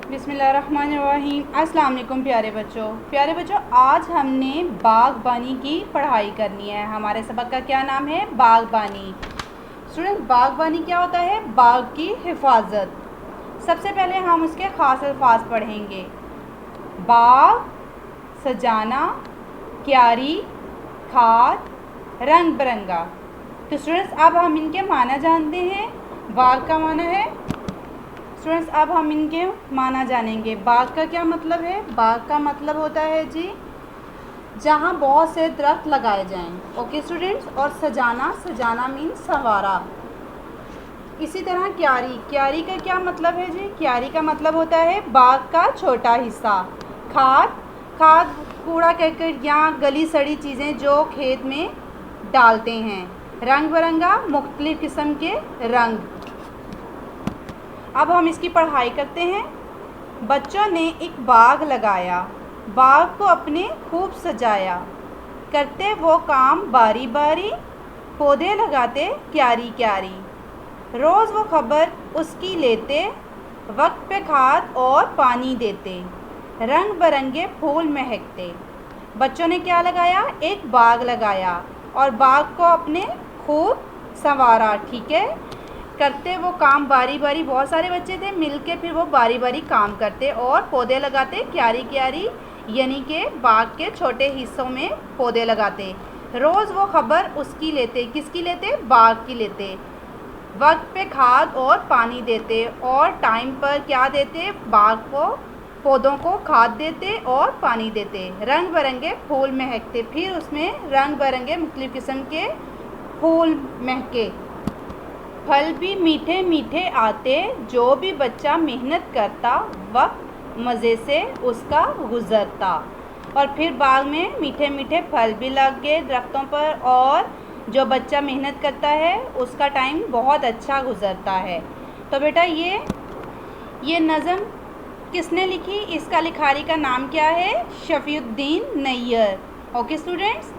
बिस्मिल्लाहिर्रहमानिर्रहीम। अस्सलाम वालेकुम प्यारे बच्चों, आज हमने बागबानी की पढ़ाई करनी है। हमारे सबक का क्या नाम है? बागबानी। स्टूडेंट, बागबानी क्या होता है? बाग की हिफाजत। सबसे पहले हम उसके ख़ास अल्फाज पढ़ेंगे। बाग, सजाना, क्यारी, खाद, रंग बिरंगा। तो स्टूडेंट्स, अब हम इनके माना जानते हैं। बाग का माना है स्टूडेंट्स, अब हम इनके माना जानेंगे। बाग का क्या मतलब है? बाग का मतलब होता है जी जहाँ बहुत से दरख्त लगाए जाएं। Okay students. और सजाना मीन्स संवारा। इसी तरह क्यारी का क्या मतलब है जी? क्यारी का मतलब होता है बाग का छोटा हिस्सा। खाद कूड़ा करकट या गली सड़ी चीज़ें जो खेत में डालते हैं। रंग बिरंगा, मुख्तलिफ किस्म के रंग। अब हम इसकी पढ़ाई करते हैं। बच्चों ने एक बाग लगाया, बाग को अपने खूब सजाया, करते वो काम बारी बारी, पौधे लगाते क्यारी क्यारी। रोज़ वो खबर उसकी लेते, वक्त पे खाद और पानी देते, रंग बिरंगे फूल महकते। बच्चों ने क्या लगाया? एक बाग लगाया और बाग को अपने खूब संवारा। ठीक है। करते वो काम बारी बारी, बहुत सारे बच्चे थे मिलके, फिर वो बारी बारी काम करते और पौधे लगाते क्यारी क्यारी, यानी कि बाग के छोटे हिस्सों में पौधे लगाते। रोज़ वो खबर उसकी लेते, किसकी लेते? बाग की लेते। वक्त पे खाद और पानी देते और टाइम पर क्या देते? बाग को, पौधों को खाद देते और पानी देते। रंग बिरंगे फूल महकते, फिर उसमें रंग बिरंगे मुख्तलिफ किस्म के फूल महके। फल भी मीठे मीठे आते, जो भी बच्चा मेहनत करता, वक्त मज़े से उसका गुज़रता। और फिर बाग में मीठे मीठे फल भी लग गए दरख्तों पर, और जो बच्चा मेहनत करता है उसका टाइम बहुत अच्छा गुज़रता है। तो बेटा ये नज़म किसने लिखी? इसका लिखारी का नाम क्या है? शफीउद्दीन नैयर। Okay students.